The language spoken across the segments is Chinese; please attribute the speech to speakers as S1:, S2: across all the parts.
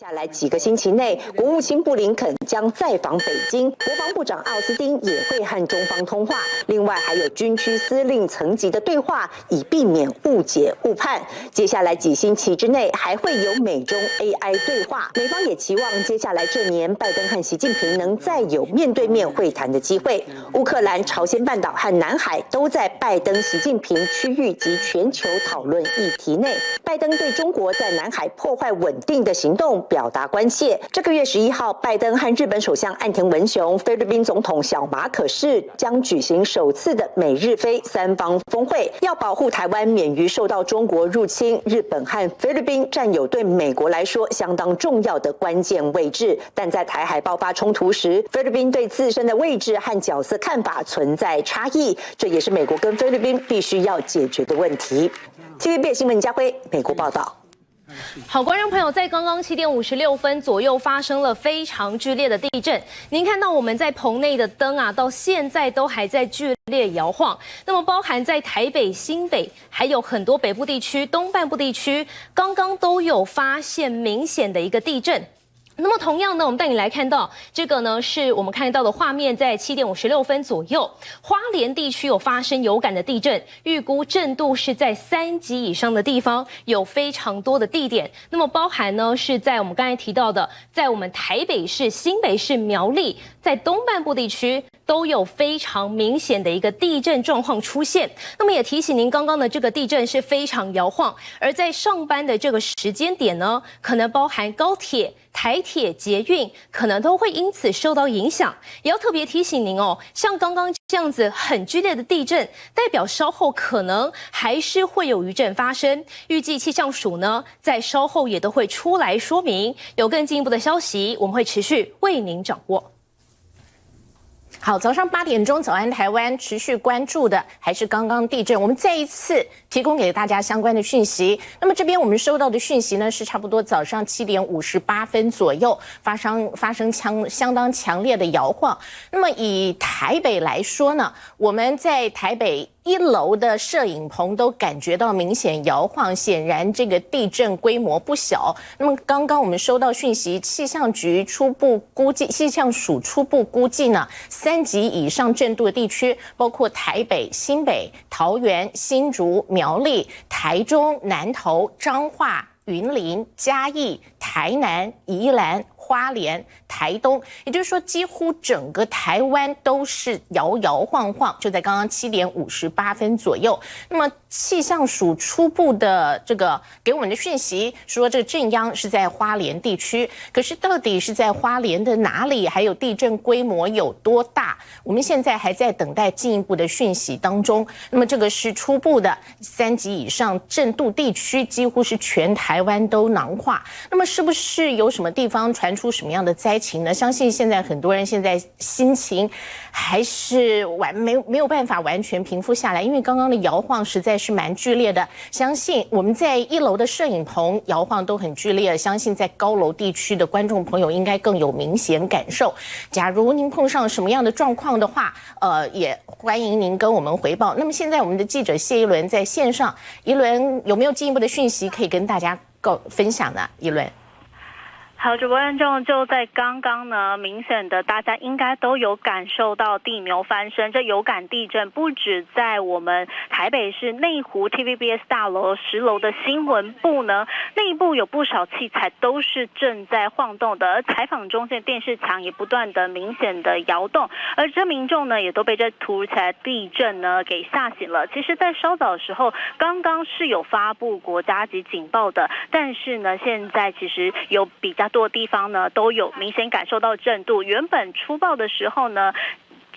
S1: 下来几个星期内，国务卿布林肯将再访北京，国防部长奥斯汀也会和中方通话。另外还有军区司令层级的对话，以避免误解误判。接下来几星期之内，还会有美中 AI 对话。美方也期望接下来这年，拜登和习近平能再有面对面会谈的机会。乌克兰、朝鲜半岛和南海都在拜登、习近平区域及全球讨论议题内。拜登对中国在南海破坏稳定的行动表达关切。这个月11号，拜登和日本首相岸田文雄、菲律宾总统小马可仕将举行首次的美日菲三方峰会，要保护台湾免于受到中国入侵。日本和菲律宾占有对美国来说相当重要的关键位置，但在台海爆发冲突时，菲律宾对自身的位置和角色看法存在差异，这也是美国跟菲律宾必须要解决的问题。TVB 新闻，家辉，美国报道。
S2: 好，观众朋友，在刚刚7点56分左右发生了非常剧烈的地震。您看到我们在棚内的灯啊，到现在都还在剧烈摇晃。那么，包含在台北、新北，还有很多北部地区、东半部地区，刚刚都有发现明显的一个地震。那么同样呢，我们带你来看到这个呢，是我们看到的画面，在7点56分左右，花莲地区有发生有感的地震，预估震度是在3级以上的地方，有非常多的地点。那么包含呢，是在我们刚才提到的，在我们台北市、新北市、苗栗，在东半部地区都有非常明显的一个地震状况出现。那么也提醒您，刚刚的这个地震是非常摇晃，而在上班的这个时间点呢，可能包含高铁、台铁、捷运可能都会因此受到影响，也要特别提醒您哦，像刚刚这样子很剧烈的地震，代表稍后可能还是会有余震发生。预计气象署呢，在稍后也都会出来说明，有更进一步的消息，我们会持续为您掌握。
S3: 好，早上8点钟，早安台湾，持续关注的还是刚刚地震，我们再一次提供给大家相关的讯息。那么这边我们收到的讯息呢，是差不多早上7点58分左右发生相当强烈的摇晃。那么以台北来说呢，我们在台北1楼的摄影棚都感觉到明显摇晃，显然这个地震规模不小。那么刚刚我们收到讯息，气象署初步估计呢，3级以上震度的地区包括台北、新北、桃园、新竹、苗栗、台中、南投、彰化、云林、嘉义、台南、宜兰、花莲、台东，也就是说，几乎整个台湾都是摇摇晃晃。就在刚刚7点58分左右，那么气象署初步的这个给我们的讯息说，这个震央是在花莲地区，可是到底是在花莲的哪里，还有地震规模有多大，我们现在还在等待进一步的讯息当中。那么这个是初步的3级以上震度地区，几乎是全台湾都囊括。那么是不是有什么地方传出什么样的灾情呢？相信现在很多人现在心情还是没有办法完全平复下来，因为刚刚的摇晃实在是蛮剧烈的。相信我们在1楼的摄影棚摇晃都很剧烈，相信在高楼地区的观众朋友应该更有明显感受。假如您碰上什么样的状况的话，也欢迎您跟我们回报。那么现在我们的记者谢一伦在线上，一伦有没有进一步的讯息可以跟大家分享呢？一伦。
S4: 好，主播观众，就在刚刚呢，明显的大家应该都有感受到地牛翻身。这有感地震不止在我们台北市内湖 TVBS 大楼10楼的新闻部呢，内部有不少器材都是正在晃动的，而采访中心电视墙也不断的明显的摇动，而这民众呢也都被这突如其来地震呢给吓醒了。其实在稍早的时候，刚刚是有发布国家级警报的，但是呢现在其实有比较多地方呢都有明显感受到震度。原本出报的时候呢，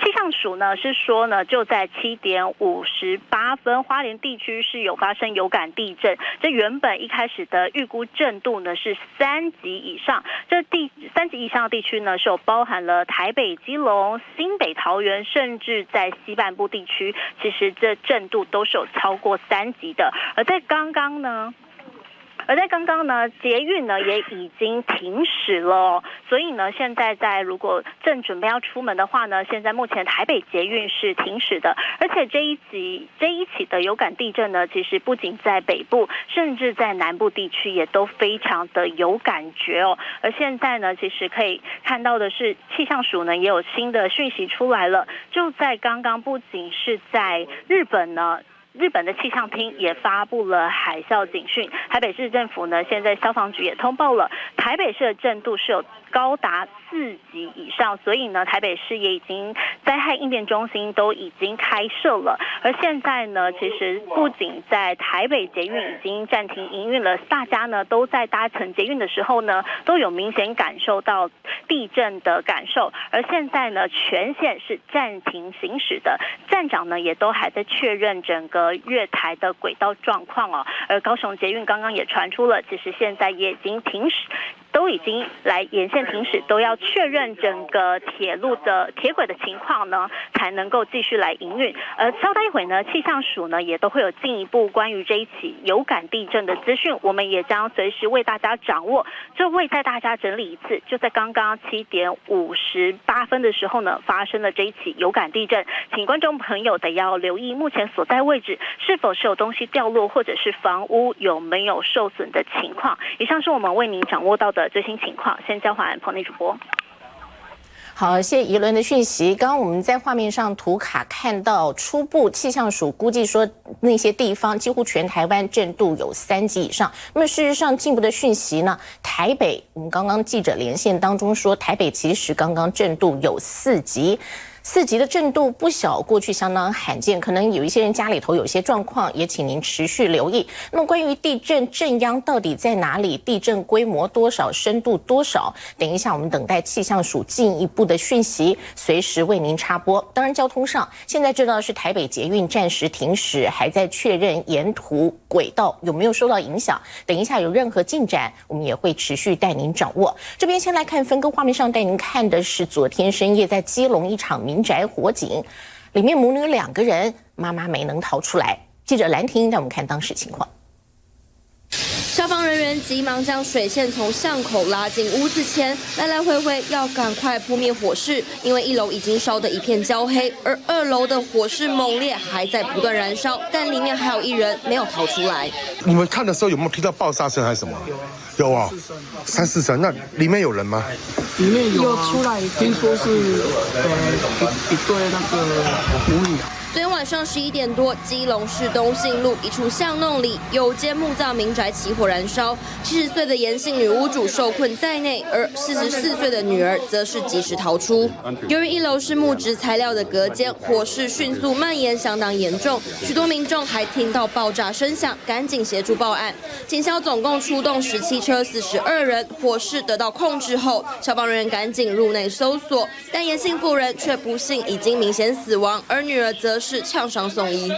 S4: 气象署呢是说呢，就在7点58分，花莲地区是有发生有感地震。这原本一开始的预估震度呢是3级以上，这3级以上的地区呢是有包含了台北、基隆、新北、桃园，甚至在西半部地区，其实这震度都是有超过3级的。而在刚刚呢，而在刚刚呢，捷运呢也已经停驶了哦，所以呢，现在如果正准备要出门的话呢，现在目前台北捷运是停驶的，而且这一起的有感地震呢，其实不仅在北部，甚至在南部地区也都非常的有感觉哦。而现在呢，其实可以看到的是，气象署呢也有新的讯息出来了，就在刚刚，不仅是在日本呢。日本的气象厅也发布了海啸警讯，台北市政府呢，现在消防局也通报了，台北市的震度是有高达4级以上，所以呢，台北市也已经灾害应变中心都已经开设了。而现在呢，其实不仅在台北捷运已经暂停营运了，大家呢都在搭乘捷运的时候呢，都有明显感受到地震的感受。而现在呢，全线是暂停行驶的，站长呢也都还在确认整个月台的轨道状况哦。而高雄捷运刚刚也传出了，其实现在也已经停驶。都已经来沿线停驶，都要确认整个铁路的铁轨的情况呢，才能够继续来营运。而稍待一会呢，气象署呢也都会有进一步关于这一起有感地震的资讯，我们也将随时为大家掌握，就为在大家整理一次。就在刚刚7点58分的时候呢，发生了这一起有感地震，请观众朋友得要留意目前所在位置是否是有东西掉落，或者是房屋有没有受损的情况。以上是我们为您掌握到的最新情况，先交还棚内主播。
S3: 好，谢谢宜伦的讯息。刚刚我们在画面上图卡看到，初步气象署估计说那些地方几乎全台湾震度有3级以上。那么事实上进一步的讯息呢，台北我们刚刚记者连线当中说，台北其实刚刚震度有4级。4级的震度不小，过去相当罕见，可能有一些人家里头有些状况，也请您持续留意。那么关于地震震央到底在哪里，地震规模多少，深度多少，等一下我们等待气象署进一步的讯息，随时为您插播。当然交通上现在知道是台北捷运暂时停驶，还在确认沿途轨道有没有受到影响，等一下有任何进展我们也会持续带您掌握。这边先来看分割画面上带您看的是昨天深夜在基隆一场民宅火警，里面母女2个人，妈妈没能逃出来。记者兰婷带我们看当时情况。
S5: 消防人员急忙将水线从巷口拉进屋子前，来来回回要赶快扑灭火势，因为1楼已经烧得一片焦黑，而2楼的火势猛烈，还在不断燃烧，但里面还有1人没有逃出来。
S6: 你们看的时候有没有听到爆炸声还是什么？有啊，3、4声。那里面有人吗？
S7: 里面有出来，听说是一对那个母女。
S5: 昨天晚上11点多，基隆市东信路一处巷弄里，有间木造民宅起火燃烧，70岁的严姓女屋主受困在内，而44岁的女儿则是及时逃出。由于1楼是木质材料的隔间，火势迅速蔓延，相当严重，许多民众还听到爆炸声响，赶紧协助报案。警消总共出动17车42人，火势得到控制后，消防人员赶紧入内搜索，但严姓妇人却不幸已经明显死亡，而女儿则是呛伤送医。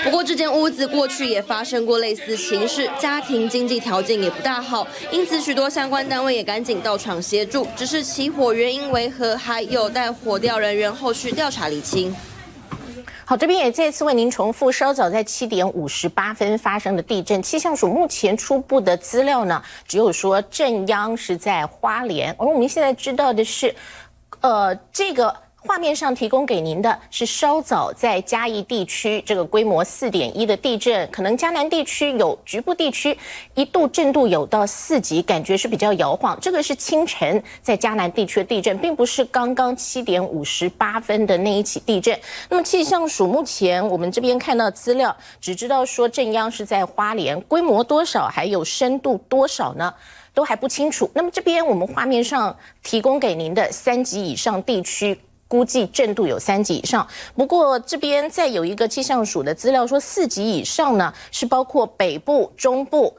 S5: 不过这间屋子过去也发生过类似情事，家庭经济条件也不大好，因此许多相关单位也赶紧到场协助，只是起火原因为何还有待火调人员后续调查厘清。
S3: 好，这边也再次为您重复，稍早在7点58分发生的地震，气象署目前初步的资料呢，只有说震央是在花莲，而我们现在知道的是，这个画面上提供给您的是稍早在嘉义地区这个规模4.1的地震，可能嘉南地区有局部地区一度震度有到4级，感觉是比较摇晃。这个是清晨在嘉南地区的地震，并不是刚刚7点58分的那一起地震。那么气象署目前我们这边看到资料，只知道说震央是在花莲，规模多少还有深度多少呢？都还不清楚。那么这边我们画面上提供给您的3级以上地区，估计震度有3级以上。不过这边再有一个气象署的资料说4级以上呢，是包括北部、中部、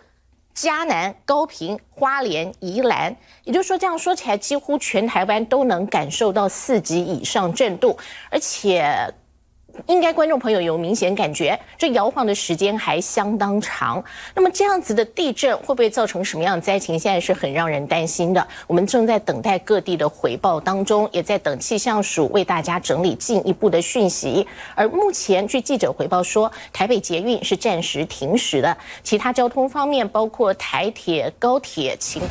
S3: 嘉南、高屏、花莲、宜兰，也就是说这样说起来，几乎全台湾都能感受到4级以上震度，而且应该观众朋友有明显感觉，这摇晃的时间还相当长。那么这样子的地震会不会造成什么样的灾情？现在是很让人担心的。我们正在等待各地的回报当中，也在等气象署为大家整理进一步的讯息。而目前据记者回报说，台北捷运是暂时停驶的，其他交通方面包括台铁、高铁、轻。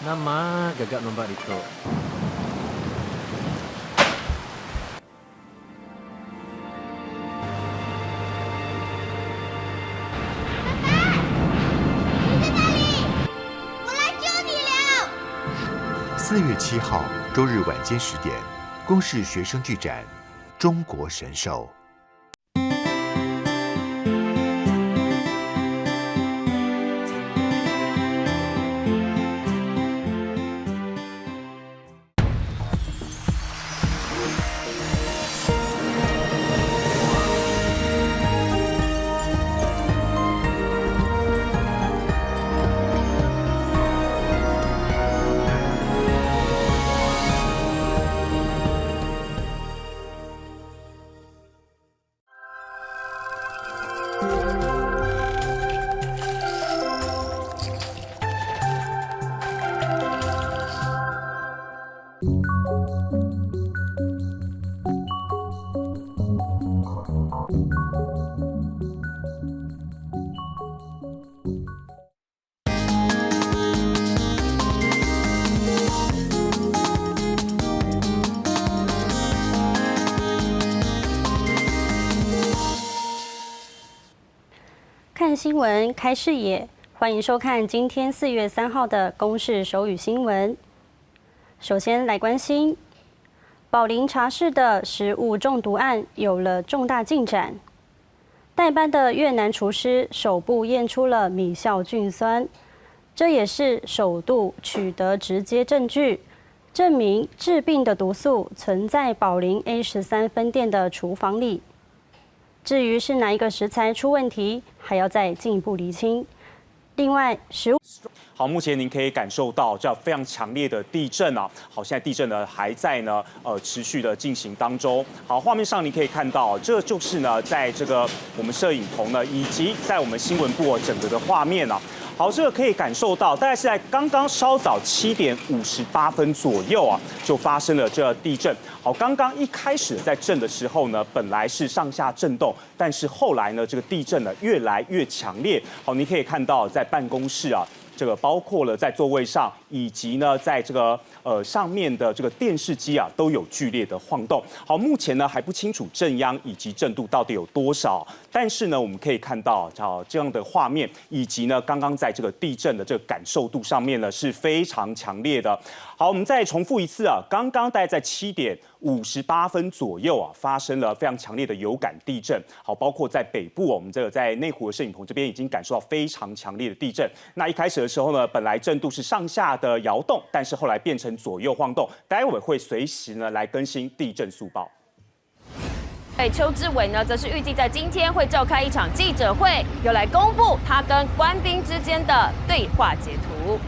S8: Nama gagak nombak dito.4
S9: 月7号周日晚间10点，公视学生剧展《中国神兽》。
S10: 看新闻，开视野，欢迎收看今天4月3号的公视手语新闻。首先来关心，宝林茶室的食物中毒案有了重大进展。代班的越南厨师首部验出了米酵菌酸，这也是首度取得直接证据，证明致病的毒素存在宝林 A13分店的厨房里。至于是哪一个食材出问题，还要再进一步厘清。另外，食物
S11: 好，目前您可以感受到这非常强烈的地震啊。好，现在地震呢还在呢持续的进行当中。好，画面上你可以看到，这就是呢在这个我们摄影棚呢，以及在我们新闻部整个的画面啊。好，这个可以感受到，大概是在刚刚稍早7点58分左右啊，就发生了这地震。好，刚刚一开始在震的时候呢，本来是上下震动，但是后来呢，这个地震呢越来越强烈。好，你可以看到在办公室啊。这个包括了在座位上，以及呢，在这个上面的这个电视机啊，都有剧烈的晃动。好，目前呢还不清楚震央以及震度到底有多少，但是呢，我们可以看到这样的画面，以及呢，刚刚在这个地震的这个感受度上面呢是非常强烈的。好，我们再重复一次啊，刚刚大概在7点58分左右啊，发生了非常强烈的有感地震。好，包括在北部，我们这个在内湖的摄影棚这边已经感受到非常强烈的地震。那一开始的时候呢，本来震度是上下的摇动，但是后来变成左右晃动。待会会随时呢来更新地震速报。
S12: 邱志伟呢，则是预计在今天会召开一场记者会，有来公布他跟官兵之间的对话截图。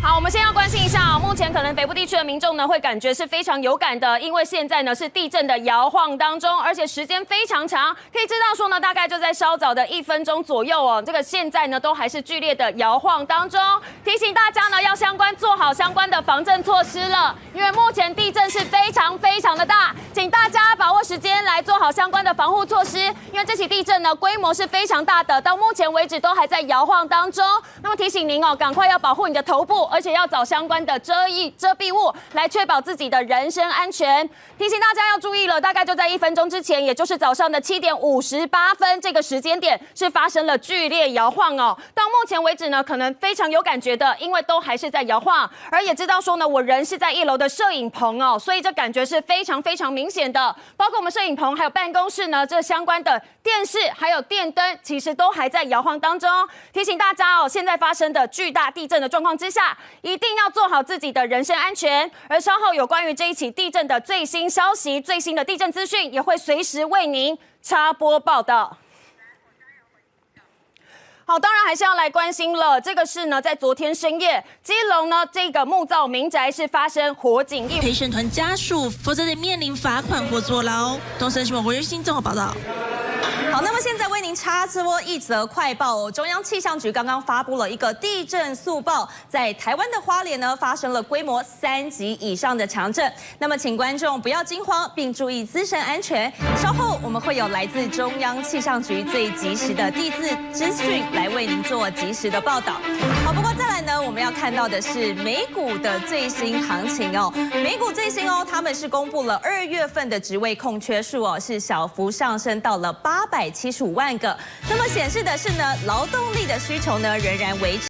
S12: 好，我们先要关心一下，目前可能北部地区的民众呢会感觉是非常有感的，因为现在呢是地震的摇晃当中，而且时间非常长，可以知道说呢，大概就在稍早的1分钟左右哦。这个现在呢都还是剧烈的摇晃当中，提醒大家呢要做好相关的防震措施了，因为目前地震是非常的大，请大家把握时间来做好相关的防护措施，因为这起地震呢规模是非常大的，到目前为止都还在摇晃当中。那么提醒您哦，赶快要保护你的头部。而且要找相关的遮蔽物来确保自己的人身安全。提醒大家要注意了，大概就在1分钟之前，也就是早上的7点58分这个时间点，是发生了剧烈摇晃哦。到目前为止呢，可能非常有感觉的，因为都还是在摇晃，而也知道说呢，我人是在1楼的摄影棚哦，所以这感觉是非常明显的。包括我们摄影棚还有办公室呢，这相关的电视还有电灯，其实都还在摇晃当中。提醒大家哦，现在发生的巨大地震的状况之下，一定要做好自己的人身安全。而稍后有关于这一起地震的最新消息、最新的地震资讯，也会随时为您插播报道。好，当然还是要来关心了。这个是呢，在昨天深夜，基隆呢这个木造民宅是发生火警，
S13: 陪审团家属否则得面临罚款或坐牢。东森新闻黄月新综合报道。
S14: 好，那么现在为您插播一则快报哦。中央气象局刚刚发布了一个地震速报，在台湾的花莲呢发生了规模3级以上的强震。那么请观众不要惊慌，并注意自身安全。稍后我们会有来自中央气象局最及时的地质资讯来为您做及时的报道。好，不过再来呢，我们要看到的是美股的最新行情哦。美股最新哦，他们是公布了2月份的职位空缺数哦，是小幅上升到了875万个。那么显示的是呢，劳动力的需求呢仍然维持